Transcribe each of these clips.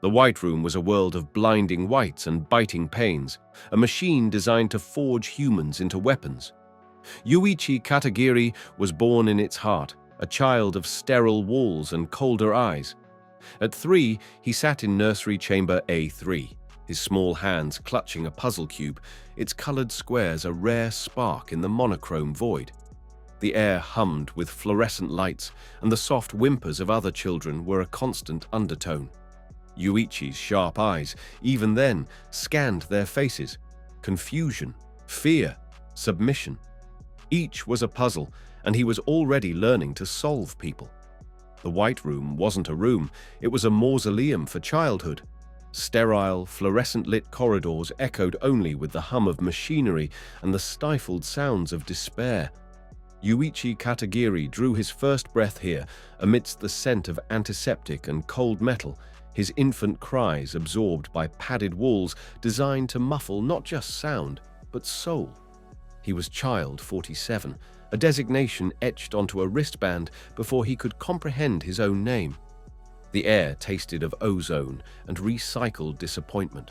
The White Room was a world of blinding whites and biting pains, a machine designed to forge humans into weapons. Yuuichi Katagiri was born in its heart, a child of sterile walls and colder eyes. At 3, he sat in nursery chamber A3, his small hands clutching a puzzle cube, its colored squares a rare spark in the monochrome void. The air hummed with fluorescent lights, and the soft whimpers of other children were a constant undertone. Yuichi's sharp eyes, even then, scanned their faces. Confusion, fear, submission. Each was a puzzle, and he was already learning to solve people. The White Room wasn't a room, it was a mausoleum for childhood. Sterile, fluorescent-lit corridors echoed only with the hum of machinery and the stifled sounds of despair. Yuuichi Katagiri drew his first breath here, amidst the scent of antiseptic and cold metal, his infant cries absorbed by padded walls designed to muffle not just sound, but soul. He was Child 47, a designation etched onto a wristband before he could comprehend his own name. The air tasted of ozone and recycled disappointment.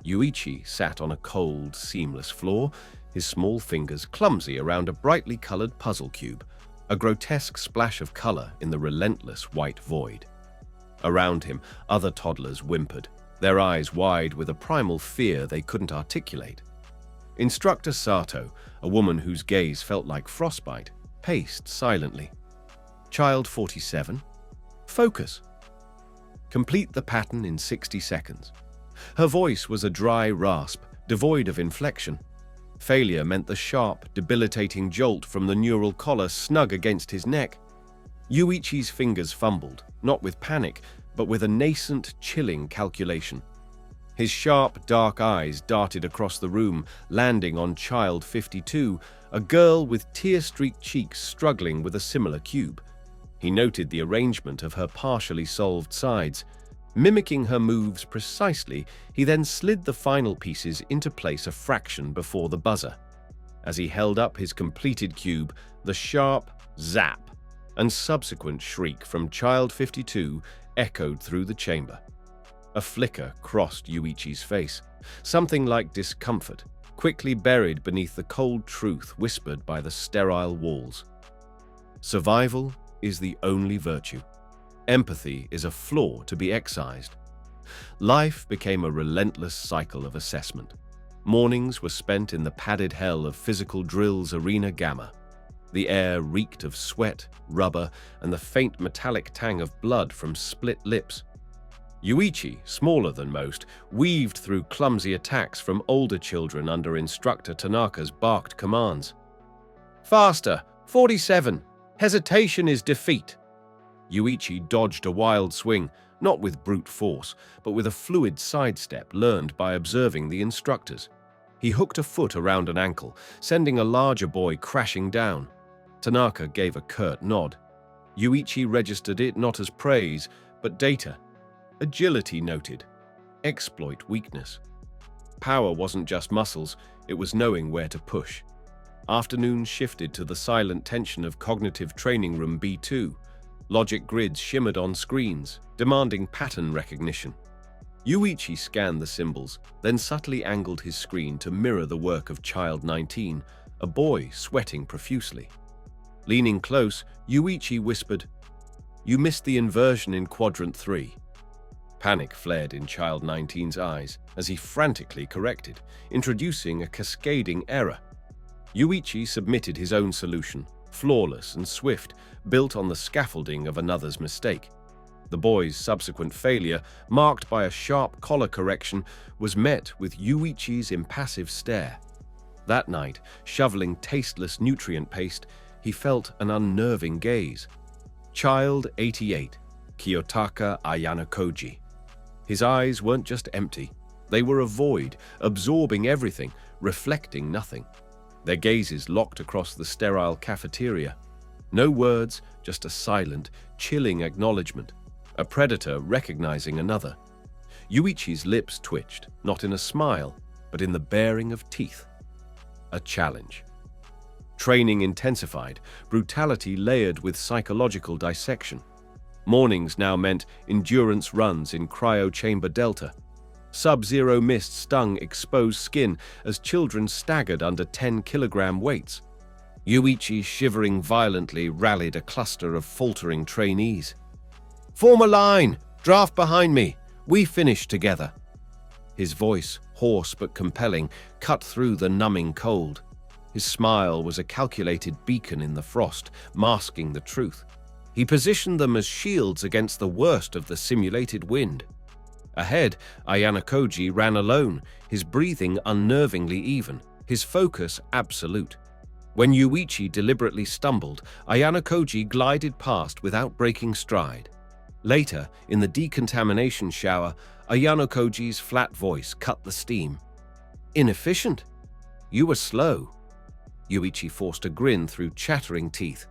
Yuichi sat on a cold, seamless floor, his small fingers clumsy around a brightly colored puzzle cube, a grotesque splash of color in the relentless white void. Around him, other toddlers whimpered, their eyes wide with a primal fear they couldn't articulate. Instructor Sato, a woman whose gaze felt like frostbite, paced silently. Child 47, focus. Complete the pattern in 60 seconds. Her voice was a dry rasp, devoid of inflection. Failure meant the sharp, debilitating jolt from the neural collar snug against his neck. Yuichi's fingers fumbled, not with panic, but with a nascent, chilling calculation. His sharp, dark eyes darted across the room, landing on Child 52, a girl with tear-streaked cheeks struggling with a similar cube. He noted the arrangement of her partially solved sides. Mimicking her moves precisely, he then slid the final pieces into place a fraction before the buzzer. As he held up his completed cube, the sharp zap and subsequent shriek from Child 52 echoed through the chamber. A flicker crossed Yuichi's face, something like discomfort, quickly buried beneath the cold truth whispered by the sterile walls. Survival is the only virtue. Empathy is a flaw to be excised. Life became a relentless cycle of assessment. Mornings were spent in the padded hell of physical drills arena gamma. The air reeked of sweat, rubber, and the faint metallic tang of blood from split lips. Yuichi, smaller than most, weaved through clumsy attacks from older children under instructor Tanaka's barked commands. Faster! 47! Hesitation is defeat! Yuichi dodged a wild swing, not with brute force, but with a fluid sidestep learned by observing the instructors. He hooked a foot around an ankle, sending a larger boy crashing down. Tanaka gave a curt nod. Yuichi registered it not as praise, but data. Agility noted. Exploit weakness. Power wasn't just muscles, it was knowing where to push. Afternoons shifted to the silent tension of cognitive training room B2. Logic grids shimmered on screens, demanding pattern recognition. Yuichi scanned the symbols, then subtly angled his screen to mirror the work of Child 19, a boy sweating profusely. Leaning close, Yuichi whispered, "You missed the inversion in Quadrant 3. Panic flared in Child 19's eyes as he frantically corrected, introducing a cascading error. Yuichi submitted his own solution, flawless and swift, built on the scaffolding of another's mistake. The boy's subsequent failure, marked by a sharp collar correction, was met with Yuichi's impassive stare. That night, shoveling tasteless nutrient paste, he felt an unnerving gaze. Child 88, Kiyotaka Ayanokoji. His eyes weren't just empty. They were a void, absorbing everything, reflecting nothing. Their gazes locked across the sterile cafeteria. No words, just a silent, chilling acknowledgement. A predator recognizing another. Yuichi's lips twitched, not in a smile, but in the baring of teeth. A challenge. Training intensified, brutality layered with psychological dissection. Mornings now meant endurance runs in cryo chamber delta. Sub-zero mist stung exposed skin as children staggered under 10-kilogram weights. Yuichi, shivering violently, rallied a cluster of faltering trainees. "Form a line! Draft behind me! We finish together!" His voice, hoarse but compelling, cut through the numbing cold. His smile was a calculated beacon in the frost, masking the truth. He positioned them as shields against the worst of the simulated wind. Ahead, Ayanokoji ran alone, his breathing unnervingly even, his focus absolute. When Yuichi deliberately stumbled, Ayanokoji glided past without breaking stride. Later, in the decontamination shower, Ayanokoji's flat voice cut the steam. "Inefficient? You were slow." Yuichi forced a grin through chattering teeth.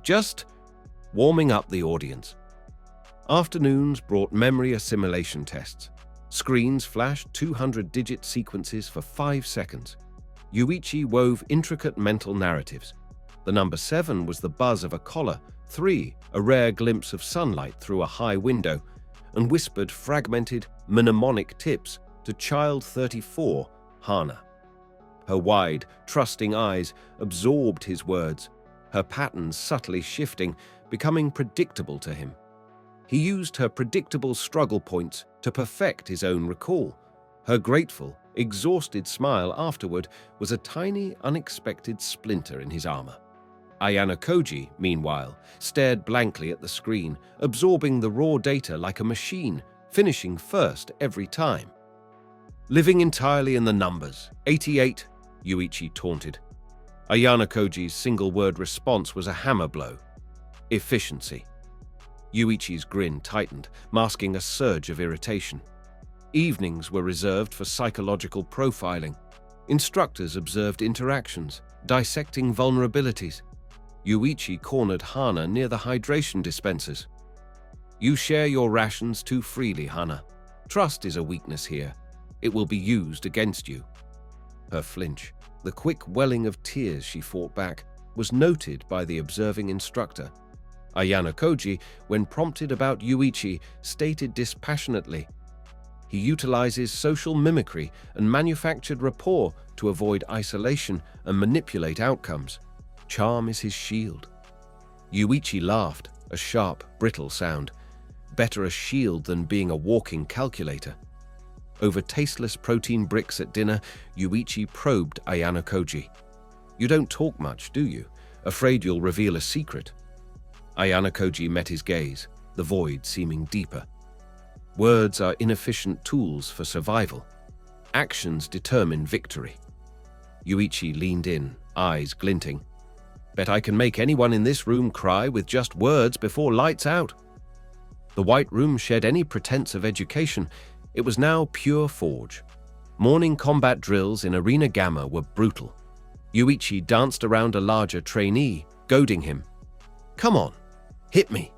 "Just warming up the audience." Afternoons brought memory assimilation tests. Screens flashed 200-digit sequences for 5 seconds. Yuichi wove intricate mental narratives. The number 7 was the buzz of a collar, 3, a rare glimpse of sunlight through a high window, and whispered fragmented, mnemonic tips to Child 34, Hana. Her wide, trusting eyes absorbed his words, her patterns subtly shifting, becoming predictable to him. He used her predictable struggle points to perfect his own recall. Her grateful, exhausted smile afterward was a tiny, unexpected splinter in his armor. Ayanokoji, meanwhile, stared blankly at the screen, absorbing the raw data like a machine, finishing first every time. "Living entirely in the numbers. 88, Yuichi taunted. Ayanokoji's single-word response was a hammer blow. Efficiency. Yuichi's grin tightened, masking a surge of irritation. Evenings were reserved for psychological profiling. Instructors observed interactions, dissecting vulnerabilities. Yuichi cornered Hana near the hydration dispensers. "You share your rations too freely, Hana. Trust is a weakness here. It will be used against you." Her flinch, the quick welling of tears she fought back, was noted by the observing instructor. Ayanokoji, when prompted about Yuichi, stated dispassionately, "He utilizes social mimicry and manufactured rapport to avoid isolation and manipulate outcomes. Charm is his shield." Yuichi laughed, a sharp, brittle sound. Better a shield than being a walking calculator. Over tasteless protein bricks at dinner, Yuichi probed Ayanokoji. "You don't talk much, do you? Afraid you'll reveal a secret?" Ayanokoji met his gaze, the void seeming deeper. "Words are inefficient tools for survival. Actions determine victory." Yuichi leaned in, eyes glinting. "Bet I can make anyone in this room cry with just words before lights out." The White Room shed any pretense of education. It was now pure forge. Morning combat drills in Arena Gamma were brutal. Yuichi danced around a larger trainee, goading him. "Come on, hit me.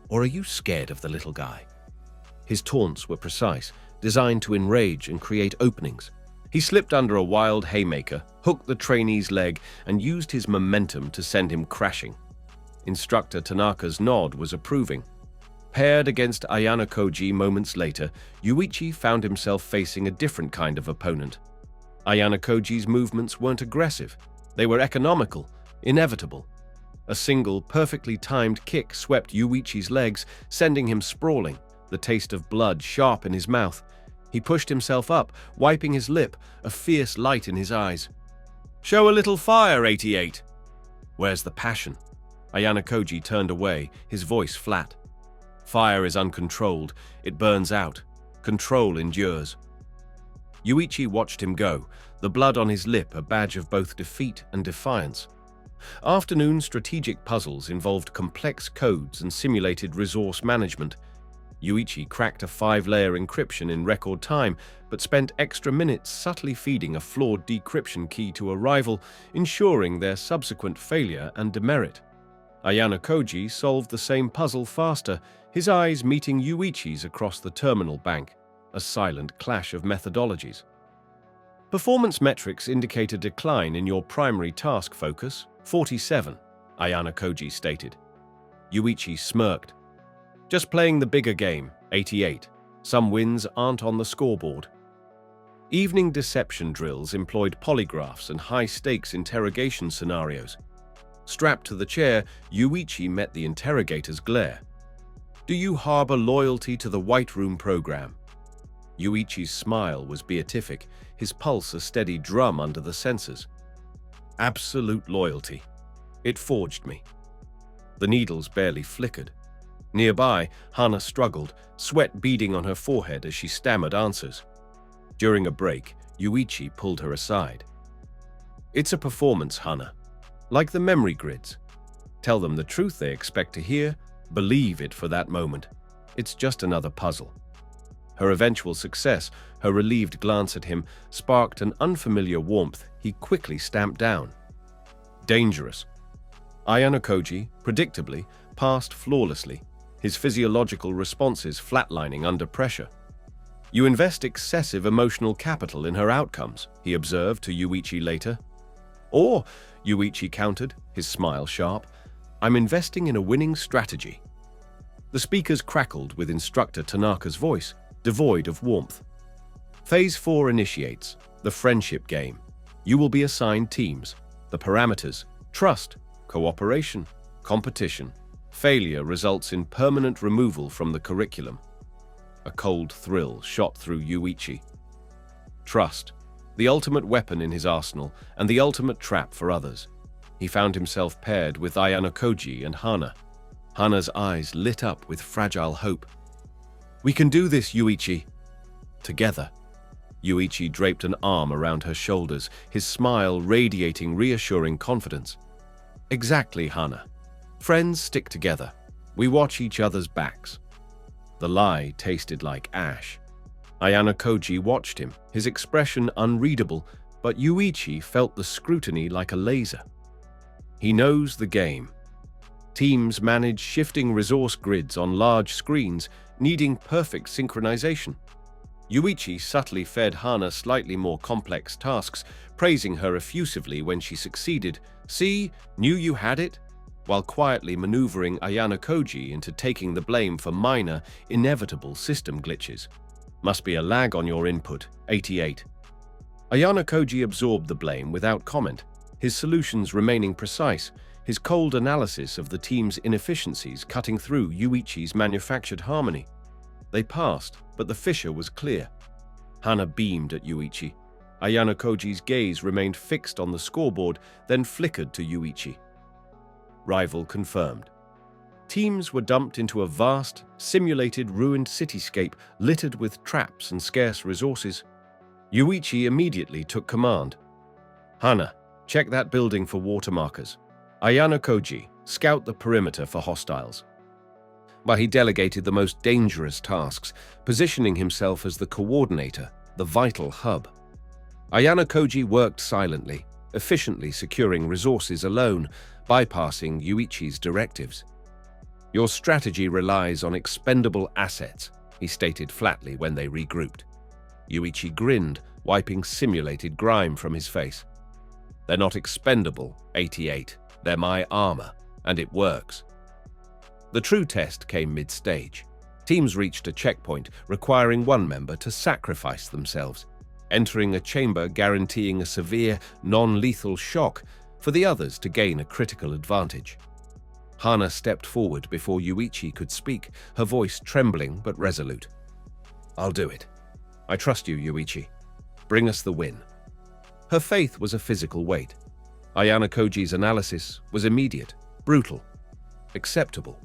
Or are you scared of the little guy?" His taunts were precise, designed to enrage and create openings. He slipped under a wild haymaker, hooked the trainee's leg, and used his momentum to send him crashing. Instructor Tanaka's nod was approving. Paired against Ayanokoji moments later, Yuichi found himself facing a different kind of opponent. Ayanokoji's movements weren't aggressive. They were economical, inevitable. A single, perfectly timed kick swept Yuichi's legs, sending him sprawling, the taste of blood sharp in his mouth. He pushed himself up, wiping his lip, a fierce light in his eyes. "Show a little fire, 88. "Where's the passion?" Ayanokoji turned away, his voice flat. "Fire is uncontrolled. It burns out. Control endures." Yuichi watched him go, the blood on his lip a badge of both defeat and defiance. Afternoon strategic puzzles involved complex codes and simulated resource management. Yuichi cracked a 5-layer encryption in record time, but spent extra minutes subtly feeding a flawed decryption key to a rival, ensuring their subsequent failure and demerit. Ayanokoji solved the same puzzle faster, his eyes meeting Yuichi's across the terminal bank, a silent clash of methodologies. "Performance metrics indicate a decline in your primary task focus, 47, Ayanokoji stated. Yuichi smirked. Just playing the bigger game, 88. Some wins aren't on the scoreboard. Evening deception drills employed polygraphs and high-stakes interrogation scenarios. Strapped to the chair, Yuichi met the interrogator's glare. "Do you harbor loyalty to the White Room program?" Yuichi's smile was beatific, his pulse a steady drum under the sensors. "Absolute loyalty. It forged me." The needles barely flickered. Nearby, Hana struggled, sweat beading on her forehead as she stammered answers. During a break, Yuichi pulled her aside. "It's a performance, Hana. Like the memory grids. Tell them the truth they expect to hear, believe it for that moment. It's just another puzzle." Her eventual success, her relieved glance at him, sparked an unfamiliar warmth he quickly stamped down. Dangerous. Ayanokoji, predictably, passed flawlessly, his physiological responses flatlining under pressure. "You invest excessive emotional capital in her outcomes," he observed to Yuichi later. "Or," Yuichi countered, his smile sharp, "I'm investing in a winning strategy." The speakers crackled with instructor Tanaka's voice, devoid of warmth. Phase 4 initiates, the friendship game. You will be assigned teams. The parameters: trust, cooperation, competition. Failure results in permanent removal from the curriculum. A cold thrill shot through Yuichi. Trust, the ultimate weapon in his arsenal and the ultimate trap for others. He found himself paired with Ayanokoji and Hana. Hana's eyes lit up with fragile hope. "We can do this, Yuichi." Together. Yuichi draped an arm around her shoulders, his smile radiating reassuring confidence. "Exactly, Hana. Friends stick together. We watch each other's backs." The lie tasted like ash. Ayanokoji watched him, his expression unreadable, but Yuichi felt the scrutiny like a laser. He knows the game. Teams manage shifting resource grids on large screens, needing perfect synchronization. Yuichi subtly fed Hana slightly more complex tasks, praising her effusively when she succeeded. "See, knew you had it?" while quietly maneuvering Ayanokoji into taking the blame for minor, inevitable system glitches. "Must be a lag on your input, 88. Ayanokoji absorbed the blame without comment, his solutions remaining precise, his cold analysis of the team's inefficiencies cutting through Yuichi's manufactured harmony. They passed, but the fissure was clear. Hana beamed at Yuichi. Ayanokoji's gaze remained fixed on the scoreboard, then flickered to Yuichi. Rival confirmed. Teams were dumped into a vast, simulated ruined cityscape littered with traps and scarce resources. Yuichi immediately took command. "Hana, check that building for water markers. Ayanokoji, scout the perimeter for hostiles." But he delegated the most dangerous tasks, positioning himself as the coordinator, the vital hub. Ayanokoji worked silently, efficiently securing resources alone, bypassing Yuichi's directives. "Your strategy relies on expendable assets," he stated flatly when they regrouped. Yuichi grinned, wiping simulated grime from his face. "They're not expendable, 88. They're my armor, and it works." The true test came mid-stage. Teams reached a checkpoint, requiring one member to sacrifice themselves, entering a chamber guaranteeing a severe, non-lethal shock for the others to gain a critical advantage. Hana stepped forward before Yuichi could speak, her voice trembling but resolute. "I'll do it. I trust you, Yuichi. Bring us the win." Her faith was a physical weight. Ayanokoji's analysis was immediate, brutal, acceptable.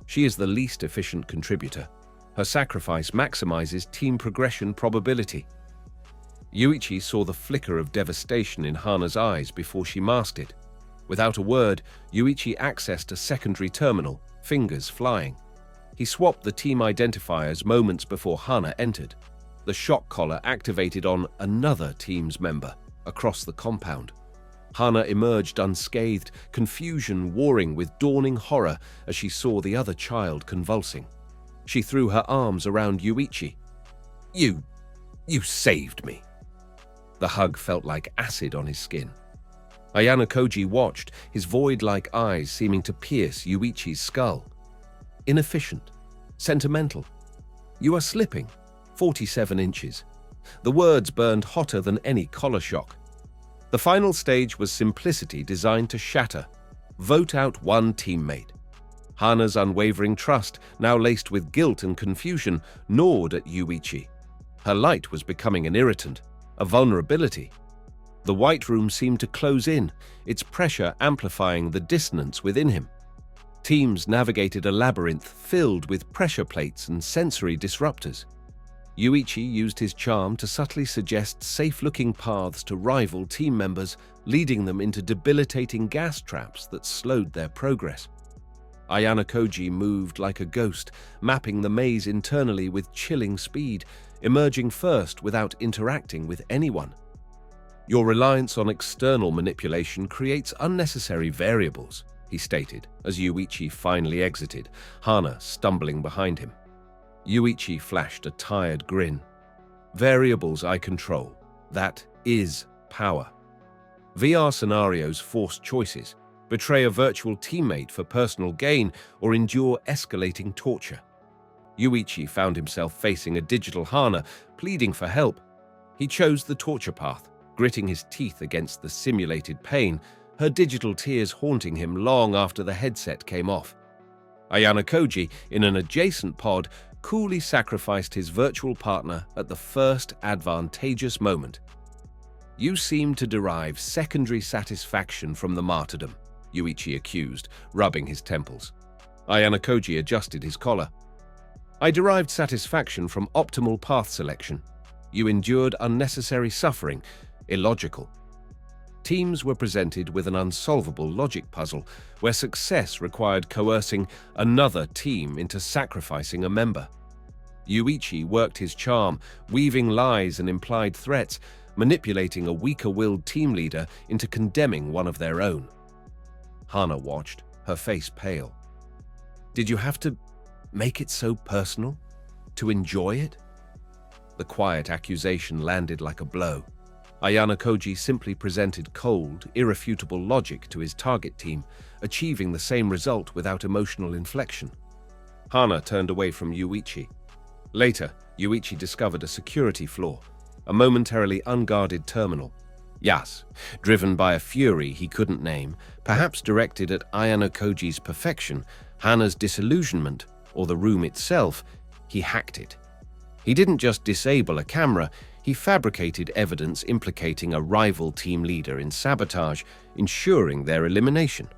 She is the least efficient contributor. Her sacrifice maximizes team progression probability. Yuichi saw the flicker of devastation in Hana's eyes before she masked it. Without a word, Yuichi accessed a secondary terminal, fingers flying. He swapped the team identifiers moments before Hana entered. The shock collar activated on another team's member across the compound. Hana emerged unscathed, confusion warring with dawning horror as she saw the other child convulsing. She threw her arms around Yuichi. You saved me." The hug felt like acid on his skin. Ayanokoji watched, his void-like eyes seeming to pierce Yuichi's skull. Inefficient, Sentimental. You are slipping. 47 inches. The words burned hotter than any collar shock. The final stage was simplicity designed to shatter. Vote out one teammate. Hana's unwavering trust, now laced with guilt and confusion, gnawed at Yuuichi. Her light was becoming an irritant, a vulnerability. The White Room seemed to close in, its pressure amplifying the dissonance within him. Teams navigated a labyrinth filled with pressure plates and sensory disruptors. Yuuichi used his charm to subtly suggest safe-looking paths to rival team members, leading them into debilitating gas traps that slowed their progress. Ayanokoji moved like a ghost, mapping the maze internally with chilling speed, emerging first without interacting with anyone. Your reliance on external manipulation creates unnecessary variables, he stated as Yuuichi finally exited, Hana stumbling behind him. Yuuichi flashed a tired grin. Variables I control. That is power. VR scenarios force choices, betray a virtual teammate for personal gain, or endure escalating torture. Yuuichi found himself facing a digital Hana, pleading for help. He chose the torture path, gritting his teeth against the simulated pain, her digital tears haunting him long after the headset came off. Ayanokoji, in an adjacent pod, coolly sacrificed his virtual partner at the first advantageous moment. You seem to derive secondary satisfaction from the martyrdom, Yuuichi accused, rubbing his temples. Ayanokoji adjusted his collar. I derived satisfaction from optimal path selection. You endured unnecessary suffering, illogical. Teams were presented with an unsolvable logic puzzle where success required coercing another team into sacrificing a member. Yuuichi worked his charm, weaving lies and implied threats, manipulating a weaker-willed team leader into condemning one of their own. Hana watched, her face pale. Did you have to make it so personal? To enjoy it? The quiet accusation landed like a blow. Ayanokoji simply presented cold, irrefutable logic to his target team, achieving the same result without emotional inflection. Hana turned away from Yuuichi. Later, Yuuichi discovered a security flaw, a momentarily unguarded terminal. Yes, driven by a fury he couldn't name, perhaps directed at Ayanokoji's perfection, Hana's disillusionment, or the room itself, he hacked it. He didn't just disable a camera, he fabricated evidence implicating a rival team leader in sabotage, ensuring their elimination.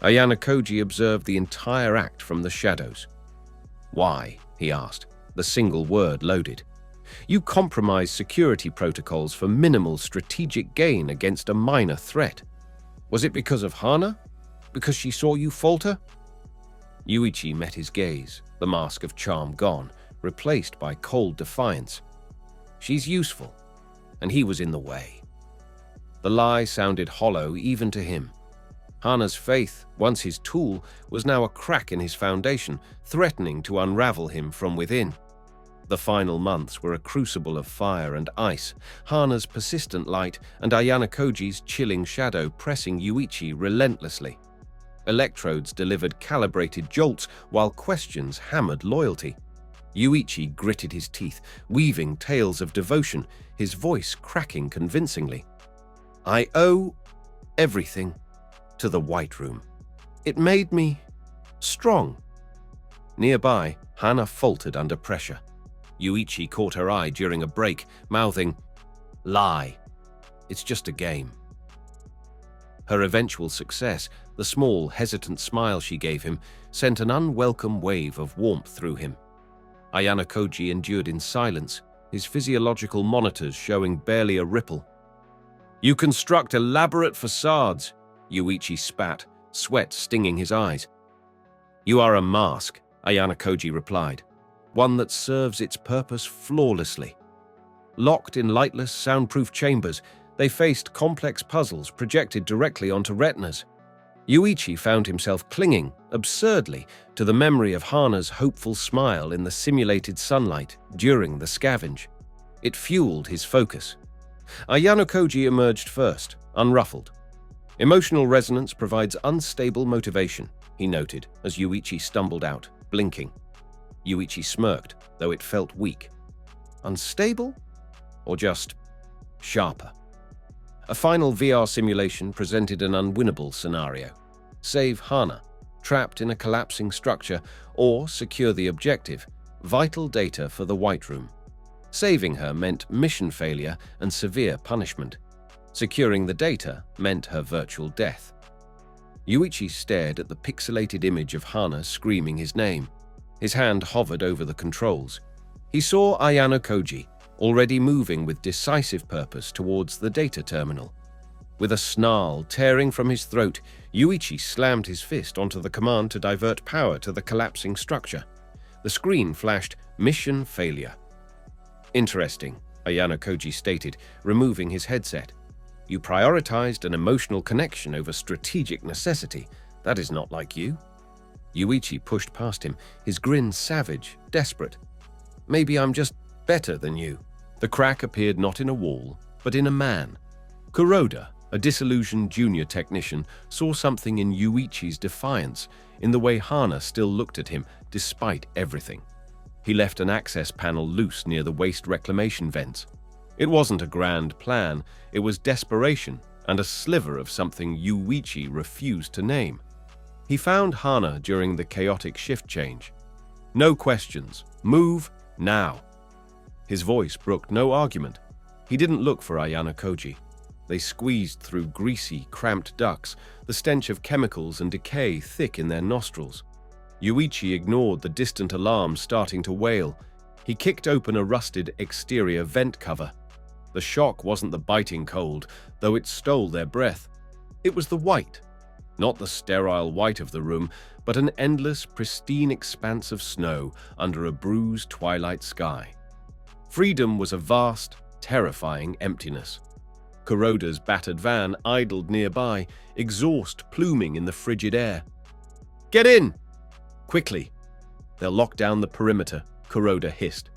Ayanokoji observed the entire act from the shadows. Why? He asked, the single word loaded. You compromised security protocols for minimal strategic gain against a minor threat. Was it because of Hana? Because she saw you falter? Yuuichi met his gaze, the mask of charm gone, replaced by cold defiance. She's useful, and he was in the way. The lie sounded hollow even to him. Hana's faith, once his tool, was now a crack in his foundation, threatening to unravel him from within. The final months were a crucible of fire and ice, Hana's persistent light and Ayanokoji's chilling shadow pressing Yuuichi relentlessly. Electrodes delivered calibrated jolts while questions hammered loyalty. Yuuichi gritted his teeth, weaving tales of devotion, his voice cracking convincingly. I owe everything to the White Room. It made me strong. Nearby, Hana faltered under pressure. Yuuichi caught her eye during a break, mouthing, "Lie. It's just a game." Her eventual success, the small, hesitant smile she gave him, sent an unwelcome wave of warmth through him. Ayanokoji endured in silence, his physiological monitors showing barely a ripple. You construct elaborate facades, Yuuichi spat, sweat stinging his eyes. You are a mask, Ayanokoji replied, one that serves its purpose flawlessly. Locked in lightless, soundproof chambers, they faced complex puzzles projected directly onto retinas. Yuuichi found himself clinging, absurdly, to the memory of Hana's hopeful smile in the simulated sunlight during the scavenge. It fueled his focus. Ayanokoji emerged first, unruffled. Emotional resonance provides unstable motivation, he noted as Yuuichi stumbled out, blinking. Yuichi smirked, though it felt weak. Unstable? Or just sharper? A final VR simulation presented an unwinnable scenario. Save Hana, trapped in a collapsing structure, or secure the objective, vital data for the White Room. Saving her meant mission failure and severe punishment. Securing the data meant her virtual death. Yuichi stared at the pixelated image of Hana screaming his name. His hand hovered over the controls. He saw Ayanokoji, already moving with decisive purpose towards the data terminal. With a snarl tearing from his throat, Yuichi slammed his fist onto the command to divert power to the collapsing structure. The screen flashed "Mission Failure." "Interesting," Ayanokoji stated, removing his headset. "You prioritized an emotional connection over strategic necessity. That is not like you." Yuichi pushed past him, his grin savage, desperate. "Maybe I'm just better than you." The crack appeared not in a wall, but in a man. Kuroda, a disillusioned junior technician, saw something in Yuichi's defiance, in the way Hana still looked at him, despite everything. He left an access panel loose near the waste reclamation vents. It wasn't a grand plan, it was desperation and a sliver of something Yuichi refused to name. He found Hana during the chaotic shift change. "No questions. Move now." His voice brooked no argument. He didn't look for Ayanokoji. They squeezed through greasy, cramped ducts, the stench of chemicals and decay thick in their nostrils. Yuichi ignored the distant alarm starting to wail. He kicked open a rusted exterior vent cover. The shock wasn't the biting cold, though it stole their breath. It was the white. Not the sterile white of the room, but an endless, pristine expanse of snow under a bruised twilight sky. Freedom was a vast, terrifying emptiness. Kuroda's battered van idled nearby, exhaust pluming in the frigid air. "Get in! Quickly! They'll lock down the perimeter," Kuroda hissed.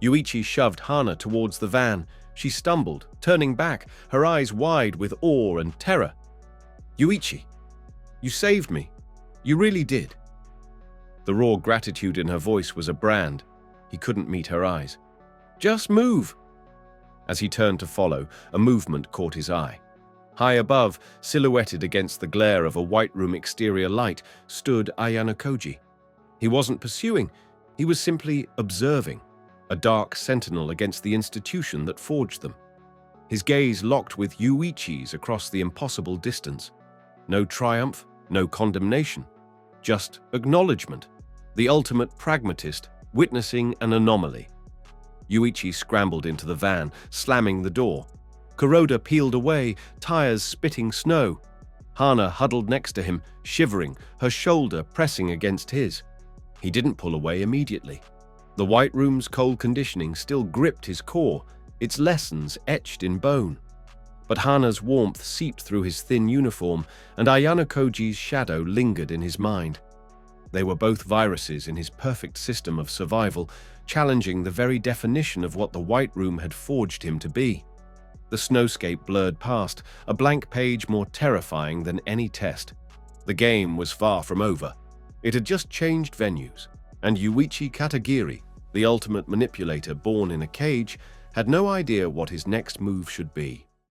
Yuichi shoved Hana towards the van. She stumbled, turning back, her eyes wide with awe and terror. "Yuichi, you saved me. You really did." The raw gratitude in her voice was a brand. He couldn't meet her eyes. "Just move." As he turned to follow, a movement caught his eye. High above, silhouetted against the glare of a White Room exterior light, stood Ayanokoji. He wasn't pursuing, he was simply observing, a dark sentinel against the institution that forged them. His gaze locked with Yuichi's across the impossible distance. No triumph, no condemnation, just acknowledgement, the ultimate pragmatist witnessing an anomaly. Yuichi scrambled into the van, slamming the door. Kuroda peeled away, tires spitting snow. Hana huddled next to him, shivering, her shoulder pressing against his. He didn't pull away immediately. The White Room's cold conditioning still gripped his core, its lessons etched in bone. But Hana's warmth seeped through his thin uniform, and Ayanokoji's shadow lingered in his mind. They were both viruses in his perfect system of survival, challenging the very definition of what the White Room had forged him to be. The snowscape blurred past, a blank page more terrifying than any test. The game was far from over. It had just changed venues, and Yuuichi Katagiri, the ultimate manipulator born in a cage, had no idea what his next move should be.